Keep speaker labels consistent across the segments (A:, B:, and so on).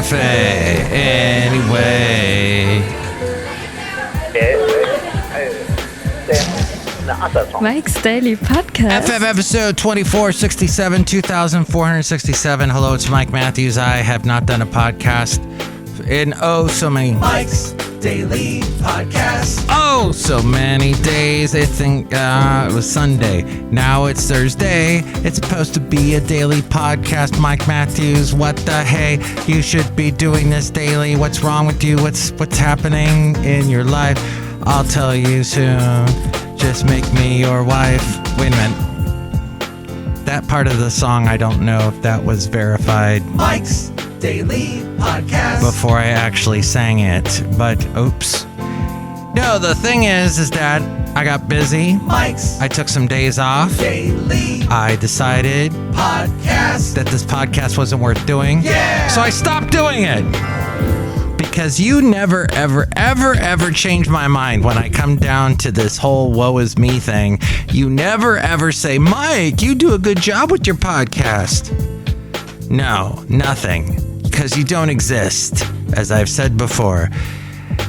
A: Cafe Anyway.
B: Mike's Daily Podcast.
A: FF episode 2467, 2467. Hello, it's Mike Matthews. I have not done a podcast in so many
C: Mike's Daily Podcast.
A: Oh, so many days. I think it was Sunday. Now it's Thursday. It's supposed to be a daily podcast. Mike Matthews, what the hey? You should be doing this daily. What's wrong with you? What's happening in your life? I'll tell you soon. Just make me your wife. Wait a minute. That part of the song, I don't know if that was verified.
C: Mike's Daily Podcast.
A: Before I actually sang it, but oops. No, the thing is that I got busy.
C: Mike's
A: I took some days off.
C: Daily
A: I decided
C: Podcast.
A: that this podcast wasn't worth doing.
C: Yeah!
A: So I stopped doing it. Because you never, ever change my mind when I come down to this whole woe is me thing. You never, ever say, Mike, you do a good job with your podcast. No, nothing. Because you don't exist, as I've said before.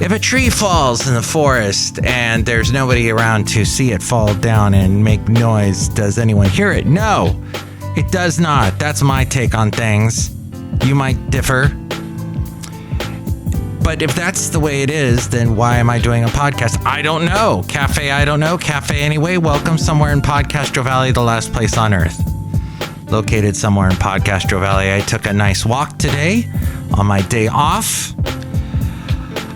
A: If a tree falls in the forest and there's nobody around to see it fall down and make noise, does anyone hear it? No, it does not. That's my take on things. You might differ. But if that's the way it is, then why am I doing a podcast? I don't know. Cafe, I don't know. Cafe Anyway, welcome somewhere in Podcastro Valley, the last place on earth. Located somewhere in Podcastro Valley. I took a nice walk today on my day off.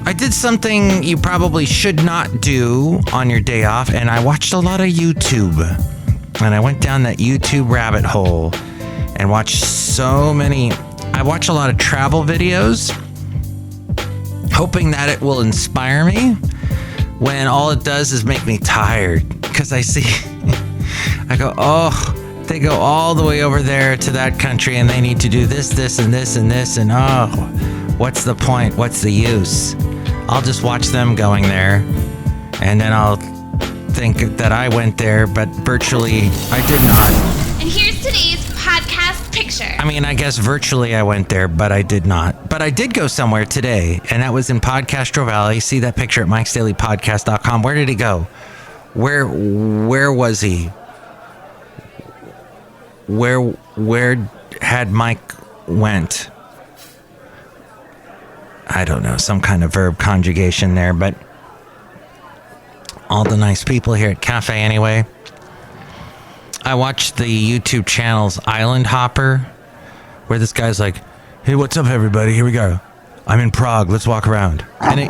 A: I did something you probably should not do on your day off, and I watched a lot of YouTube. And I went down that YouTube rabbit hole and watched I watch a lot of travel videos, hoping that it will inspire me, when all it does is make me tired. Because I go, oh, they go all the way over there to that country and they need to do this, and this, and this, and oh, what's the point? What's the use? I'll just watch them going there, and then I'll think that I went there, but virtually I did not.
D: And here's today's podcast picture.
A: I mean, I guess virtually I went there, but I did not. But I did go somewhere today, and that was in Podcastro Valley. See that picture at mikesdailypodcast.com. Where did he go? Where was he? Where had Mike went? I don't know, some kind of verb conjugation there, but all the nice people here at Cafe Anyway. I watched the YouTube channel's Island Hopper, where this guy's like, hey, what's up, everybody? Here we go. I'm in Prague. Let's walk around. And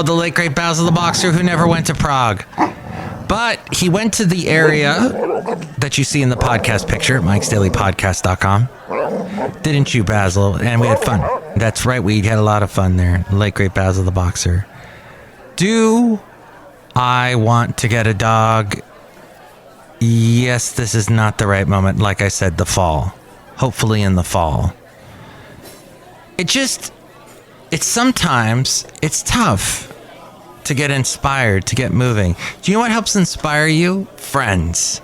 A: the late, great Basil the Boxer, who never went to Prague. But he went to the area that you see in the podcast picture at mikesdailypodcast.com. Didn't you, Basil? And we had fun. That's right, we had a lot of fun there. Late, great Basil the Boxer. Do I want to get a dog? Yes, this is not the right moment. Like I said, the fall. Hopefully in the fall. Sometimes it's tough to get inspired, to get moving. Do you know what helps inspire you? Friends.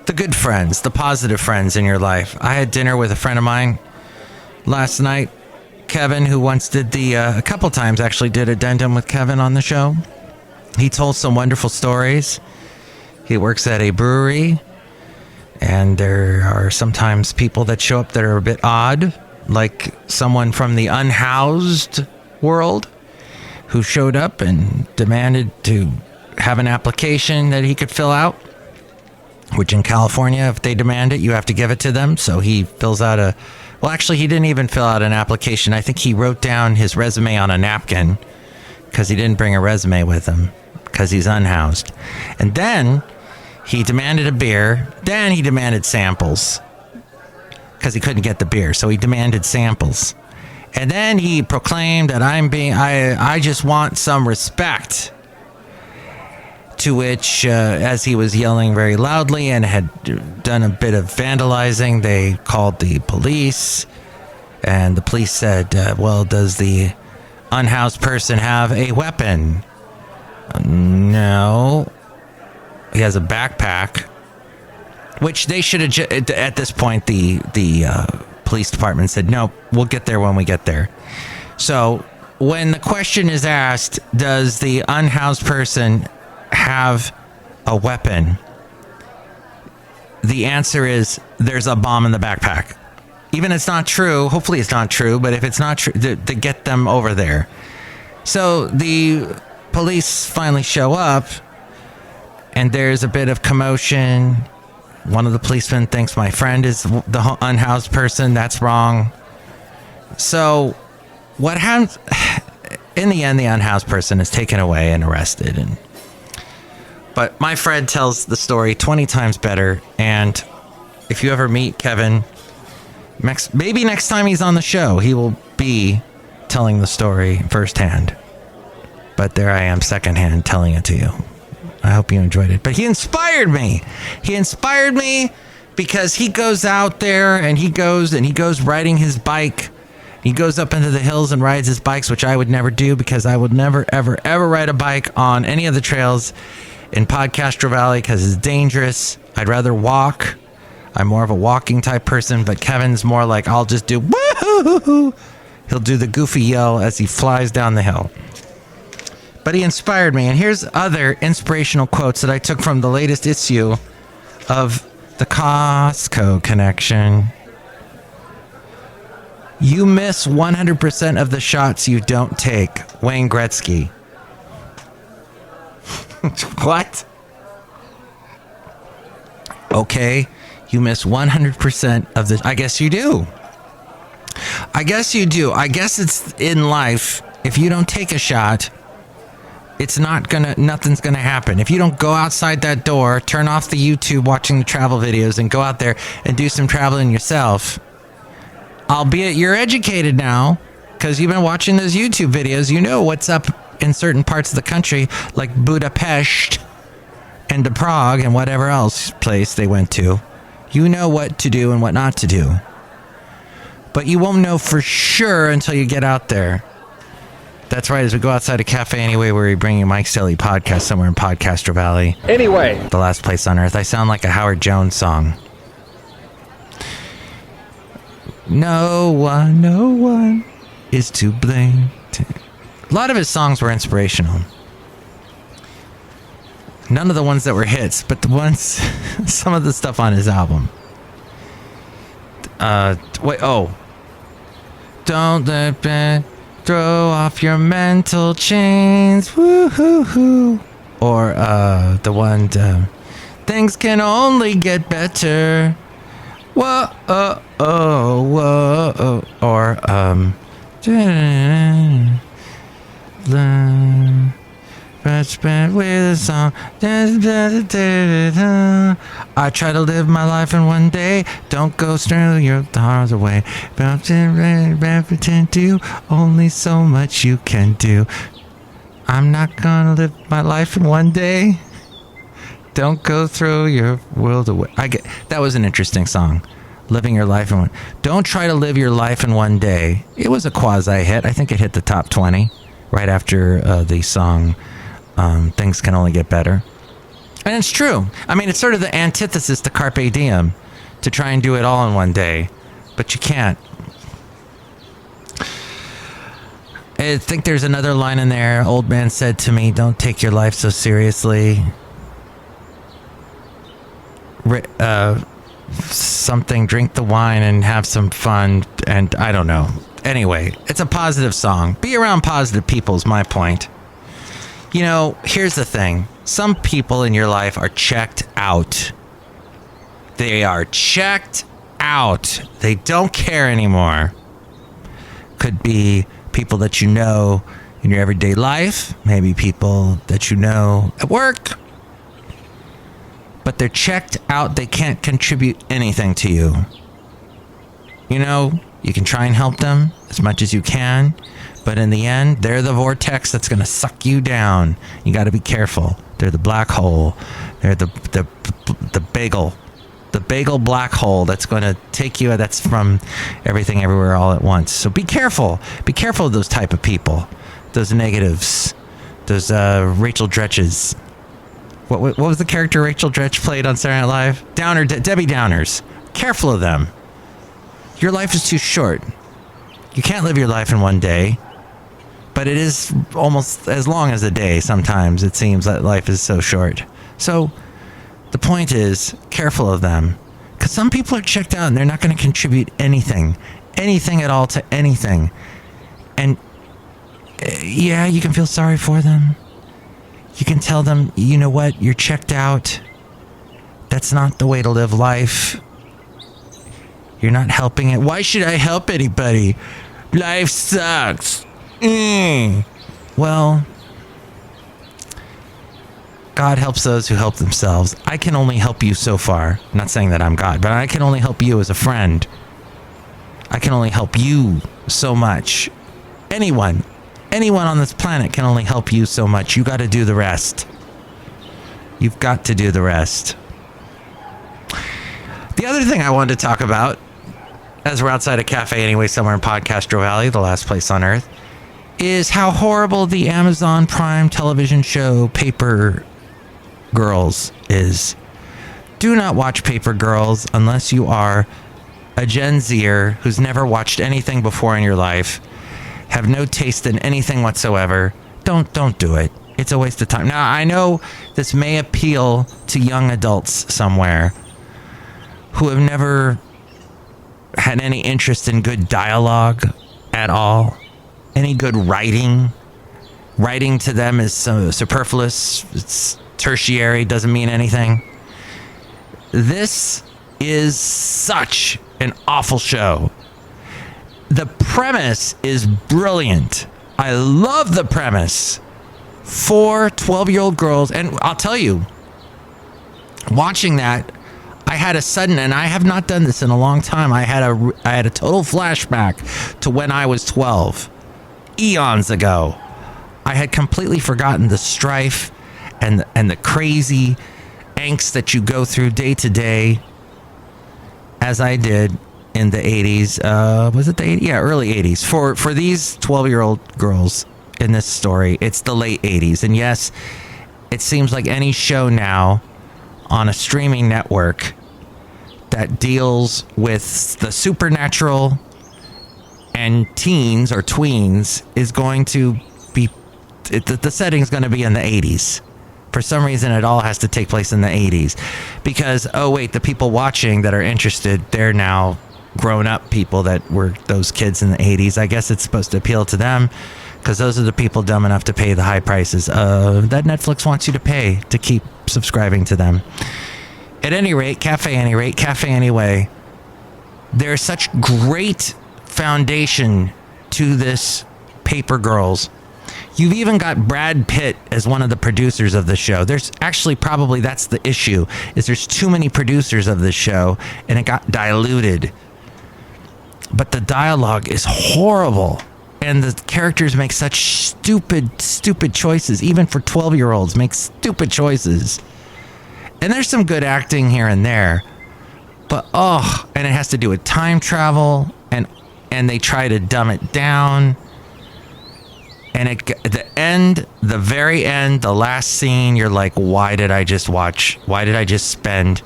A: The good friends, the positive friends in your life. I had dinner with a friend of mine last night, Kevin, who once did a couple times actually did Addendum with Kevin on the show. He told some wonderful stories. He works at a brewery, and there are sometimes people that show up that are a bit odd, like someone from the unhoused world who showed up and demanded to have an application that he could fill out, which in California, if they demand it, you have to give it to them. So he fills out he didn't even fill out an application. I think he wrote down his resume on a napkin because he didn't bring a resume with him because he's unhoused. And then he demanded a beer. Then he demanded samples because he couldn't get the beer. So he demanded samples. And then he proclaimed that I just want some respect. To which, as he was yelling very loudly and had done a bit of vandalizing, they called the police. And the police said, well, does the unhoused person have a weapon? No. He has a backpack. Which they should have, at this point, the police department said, nope, we'll get there when we get there. So when the question is asked, does the unhoused person have a weapon? The answer is there's a bomb in the backpack. Even if it's not true, hopefully it's not true, but if it's not true, to get them over there. So the police finally show up, and there's a bit of commotion. One of the policemen thinks my friend is the unhoused person. That's wrong. So what happens? In the end, the unhoused person is taken away and arrested. But my friend tells the story 20 times better. And if you ever meet Kevin, maybe next time he's on the show, he will be telling the story firsthand. But there I am, secondhand, telling it to you. I hope you enjoyed it. But he inspired me. He inspired me because he goes out there and he goes riding his bike. He goes up into the hills and rides his bikes, which I would never do because I would never, ever, ever ride a bike on any of the trails in Podcastro Valley because it's dangerous. I'd rather walk. I'm more of a walking type person, but Kevin's more like, I'll just do woo-hoo-hoo-hoo. He'll do the goofy yell as he flies down the hill. But he inspired me. And here's other inspirational quotes that I took from the latest issue of the Costco Connection. You miss 100% of the shots you don't take. Wayne Gretzky. What? Okay. You miss 100% of the... I guess you do. I guess you do. I guess it's in life. If you don't take a shot, nothing's gonna happen. If you don't go outside that door, turn off the YouTube watching the travel videos and go out there and do some traveling yourself, albeit you're educated now because you've been watching those YouTube videos, you know what's up in certain parts of the country like Budapest and to Prague and whatever else place they went to. You know what to do and what not to do. But you won't know for sure until you get out there. That's right, as we go outside a cafe anyway, where we bring you Mike's Daily Podcast somewhere in Podcastro Valley. Anyway. The last place on earth. I sound like a Howard Jones song. No one is to blame. A lot of his songs were inspirational. None of the ones that were hits, but the ones, some of the stuff on his album. Don't let me throw off your mental chains, woo-hoo-hoo. Or the one, things can only get better. Whoa, whoa. Or, with a song. I try to live my life in one day. Don't go straight your heart away. Pretend to only so much you can do. I'm not gonna live my life in one day. Don't go throw your world away. That was an interesting song. Living your life in one. Don't try to live your life in one day. It was a quasi hit. I think it hit the top 20 right after the song Things Can Only Get Better. And it's true. I mean, it's sort of the antithesis to Carpe Diem, to try and do it all in one day. But you can't. I think there's another line in there. Old man said to me, don't take your life so seriously. Something, drink the wine and have some fun. And I don't know. Anyway, it's a positive song. Be around positive people is my point. You know, here's the thing. Some people in your life are checked out. They are checked out. They don't care anymore. Could be people that you know in your everyday life. Maybe people that you know at work. But they're checked out. They can't contribute anything to you. You know, you can try and help them as much as you can. But in the end, they're the vortex that's going to suck you down. You got to be careful. They're the black hole. They're the bagel. The bagel black hole that's going to take you. That's from Everything Everywhere All at Once. So be careful. Be careful of those type of people. Those negatives. Those Rachel Dretches. What was the character Rachel Dretch played on Saturday Night Live? Debbie Downers. Careful of them. Your life is too short. You can't live your life in one day, but it is almost as long as a day. Sometimes it seems that life is so short. So the point is, careful of them. Because some people are checked out and they're not going to contribute anything at all to anything. And yeah, you can feel sorry for them. You can tell them, you know what, you're checked out. That's not the way to live life. You're not helping it. Why should I help anybody? Life sucks. Well, God helps those who help themselves. I can only help you so far. I'm not saying that I'm God, but I can only help you as a friend. I can only help you so much. Anyone on this planet can only help you so much. You got to do the rest. You've got to do the rest. The other thing I wanted to talk about, as we're outside a cafe anyway, somewhere in Podcastro Valley, the last place on earth, is how horrible the Amazon Prime television show Paper Girls is. Do not watch Paper Girls unless you are a Gen Zer who's never watched anything before in your life, have no taste in anything whatsoever. Don't do it. It's a waste of time. Now, I know this may appeal to young adults somewhere who have never had any interest in good dialogue at all, any good writing. Writing to them is so superfluous. It's tertiary, doesn't mean anything. This is such an awful show. The premise is brilliant. I love the premise. 4 12-year-old girls, and I'll tell you, watching that, I had a sudden, and I have not done this in a long time, I had a total flashback to when I was 12, eons ago. I had completely forgotten the strife and the crazy angst that you go through day to day, as I did in the 80s. Was it the 80s? Yeah, early 80s. For these 12-year-old girls in this story, it's the late 80s. And yes, it seems like any show now on a streaming network that deals with the supernatural and teens or tweens is going to be, the setting's going to be in the 80s. For some reason, it all has to take place in the 80s. Because, oh wait, the people watching that are interested, they're now grown-up people that were those kids in the 80s. I guess it's supposed to appeal to them, because those are the people dumb enough to pay the high prices that Netflix wants you to pay to keep subscribing to them. At any rate, Cafe Anyway, there's such great foundation to this Paper Girls. You've even got Brad Pitt as one of the producers of the show. There's actually probably that's the issue, is there's too many producers of this show and it got diluted. But the dialogue is horrible. And the characters make such stupid choices. Even for 12-year-olds, make stupid choices. And there's some good acting here and there. But, and it has to do with time travel. And they try to dumb it down. And the very end, the last scene, you're like, why did I just spend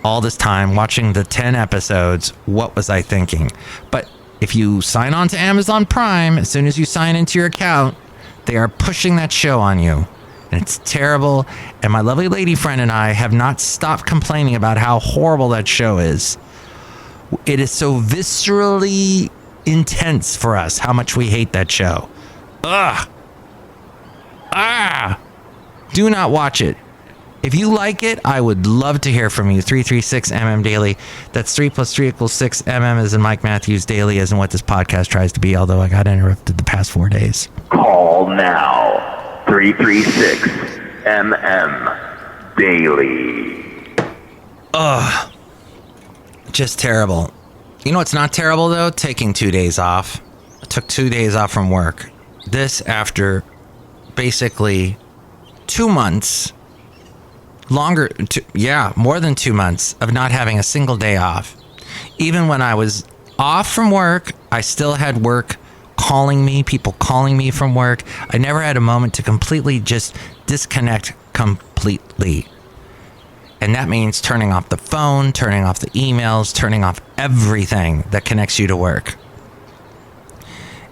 A: all this time watching the 10 episodes? What was I thinking? But if you sign on to Amazon Prime, as soon as you sign into your account, they are pushing that show on you. And it's terrible. And my lovely lady friend and I have not stopped complaining about how horrible that show is. It is so viscerally intense for us how much we hate that show. Ugh. Do not watch it. If you like it, I would love to hear from you. 336MM Daily. That's 3 + 3 = 6. MM as in Mike Matthews. Daily as in what this podcast tries to be, although I got interrupted the past 4 days.
E: Call now. 336MM Daily.
A: Ugh. Just terrible. You know what's not terrible, though? Taking 2 days off. I took 2 days off from work. This after basically 2 months... more than 2 months of not having a single day off. Even when I was off from work, I still had work calling me, people calling me from work. I never had a moment to completely just disconnect completely. And that means turning off the phone, turning off the emails, turning off everything that connects you to work.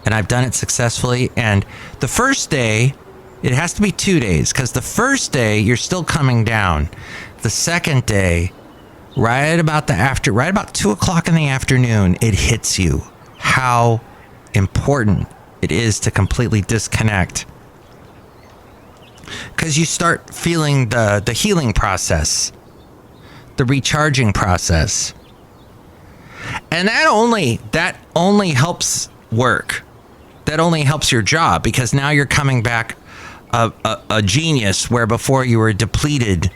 A: And I've done it successfully. And the first day, it has to be 2 days, because the first day you're still coming down. The second day, right about 2 o'clock in the afternoon, it hits you how important it is to completely disconnect. Because you start feeling the healing process, the recharging process. And that only helps work. That only helps your job, because now you're coming back a genius, where before you were depleted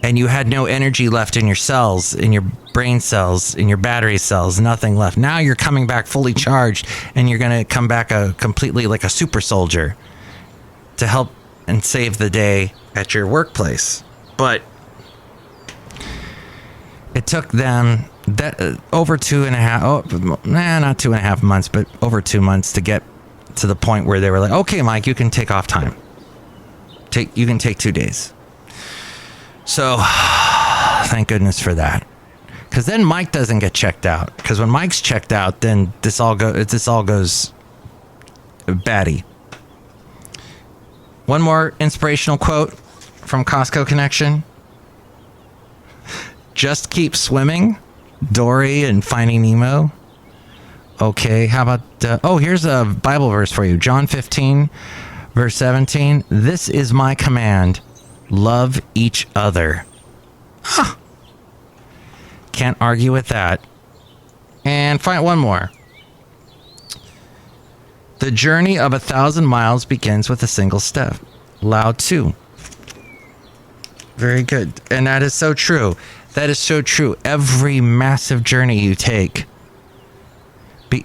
A: and you had no energy left in your cells, in your brain cells, in your battery cells, nothing left. Now you're coming back fully charged, and you're going to come back completely like a super soldier to help and save the day at your workplace. But it took them over 2.5, not 2.5 months, but over 2 months to get to the point where they were like, okay, Mike, you can take off time. You can take 2 days. So thank goodness for that. Because then Mike doesn't get checked out. Because when Mike's checked out, then this all goes batty. One more inspirational quote from Costco Connection. Just keep swimming, Dory and Finding Nemo. Okay, how about... here's a Bible verse for you. John 15, verse 17. This is my command. Love each other. Huh. Can't argue with that. And find one more. The journey of 1,000 miles begins with a single step. Lao Tzu. Very good. And that is so true. That is so true. Every massive journey you take,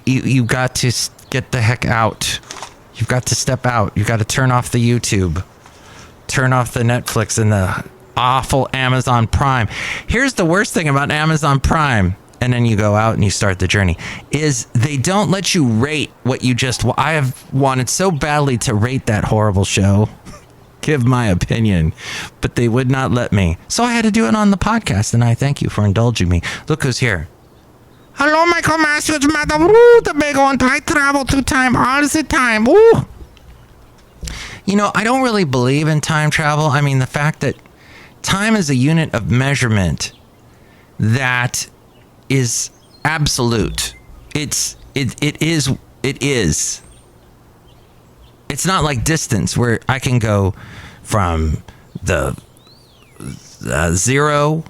A: you got to get the heck out. You've got to step out. You've got to turn off the YouTube. Turn off the Netflix and the awful Amazon Prime. Here's the worst thing about Amazon Prime, and then you go out and you start the journey, is they don't let you rate what you just... I have wanted so badly to rate that horrible show, give my opinion, but they would not let me. So I had to do it on the podcast, and I thank you for indulging me. Look who's here. Hello, Michael Matthews, Madame Rootabega, and I travel through time all the time. Ooh. You know, I don't really believe in time travel. I mean, the fact that time is a unit of measurement that is absolute. It is. It's not like distance, where I can go from the 0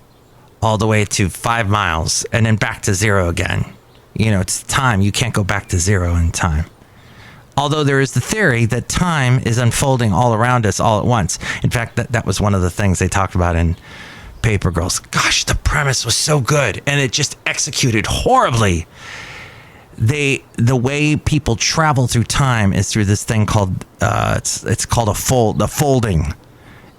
A: all the way to 5 miles and then back to 0 again. You know, it's time. You can't go back to 0 in time. Although there is the theory that time is unfolding all around us all at once. In fact, that was one of the things they talked about in Paper Girls. Gosh, the premise was so good, and it just executed horribly. The way people travel through time is through this thing called it's called the folding.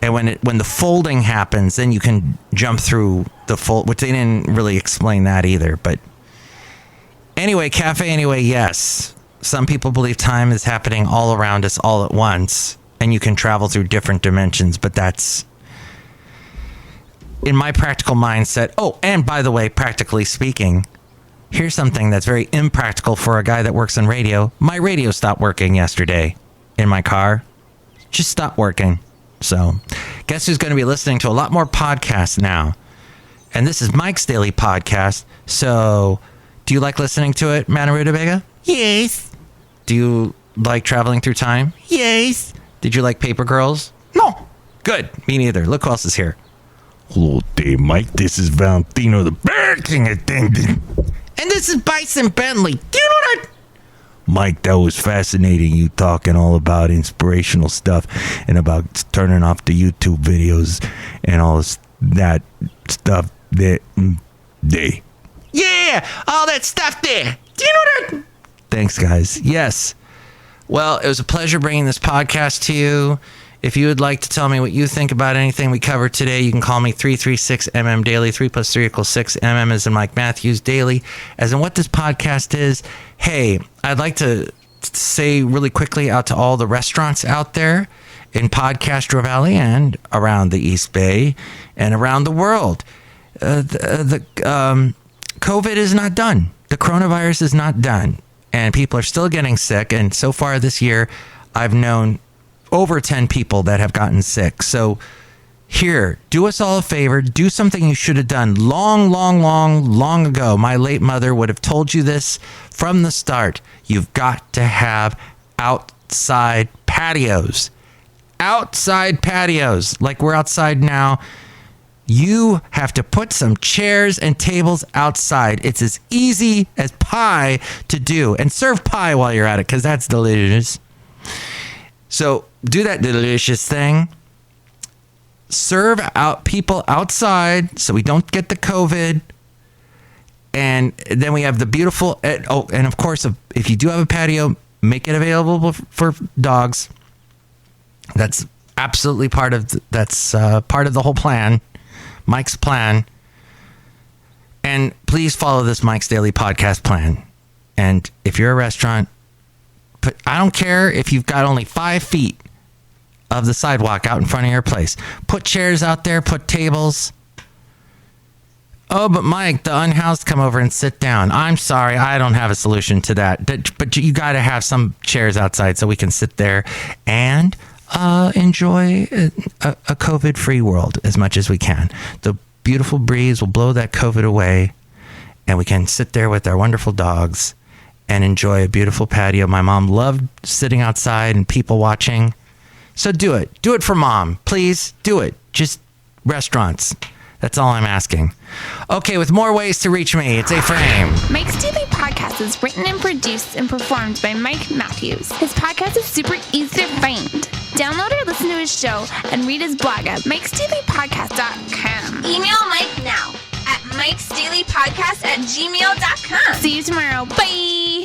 A: And when the folding happens, then you can jump through the fold, which they didn't really explain that either. But anyway, yes. Some people believe time is happening all around us all at once, and you can travel through different dimensions, but that's in my practical mindset. Oh, and by the way, practically speaking, here's something that's very impractical for a guy that works in radio. My radio stopped working yesterday in my car. Just stopped working. So guess who's going to be listening to a lot more podcasts now? And this is Mike's Daily Podcast. So do you like listening to it, Madame Rootabega? Yes. Do you like traveling through time? Yes. Did you like Paper Girls? No. Good. Me neither. Look who else is here.
F: Hello there, Mike. This is Valentino, the banking attendant.
A: And this is Bison Bentley. Do you know that?
F: Mike, that was fascinating. You talking all about inspirational stuff and about turning off the YouTube videos and all that stuff there.
A: Yeah, all that stuff there. Do you know that? Thanks, guys. Yes. Well, it was a pleasure bringing this podcast to you. If you would like to tell me what you think about anything we covered today, you can call me 336MM Daily. 3 + 3 = 6. MM as in Mike Matthews Daily. As in what this podcast is. Hey, I'd like to say really quickly out to all the restaurants out there. in Podcastro Valley and around the East Bay and around the world. The COVID is not done. The coronavirus is not done. And people are still getting sick. And so far this year, I've known over 10 people that have gotten sick. So here, do us all a favor. Do something you should have done long ago. My late mother would have told you this from the start. You've got to have outside patios. Outside patios. Like we're outside now. You have to put some chairs and tables outside. It's as easy as pie to do. And serve pie while you're at it, because that's delicious. So do that delicious thing. Serve out people outside so we don't get the COVID. And then we have the beautiful... and of course, if you do have a patio, make it available for dogs. That's absolutely part of the whole plan. Mike's plan. And please follow this Mike's Daily Podcast plan. And if you're a restaurant, I don't care if you've got only 5 feet of the sidewalk out in front of your place. Put chairs out there, put tables. Oh, but Mike, the unhoused come over and sit down. I'm sorry, I don't have a solution to that. But you got to have some chairs outside so we can sit there and enjoy a COVID-free world as much as we can. The beautiful breeze will blow that COVID away, and we can sit there with our wonderful dogs and enjoy a beautiful patio. My mom loved sitting outside and people watching. So do it. Do it for Mom. Please do it. Just restaurants. That's all I'm asking. Okay, with more ways to reach me, it's A-Frame.
D: Mike's Daily Podcast is written and produced and performed by Mike Matthews. His podcast is super easy to find. Download or listen to his show and read his blog at mikesdailypodcast.com. Email Mike now at mikesdailypodcast@gmail.com. See you tomorrow. Bye!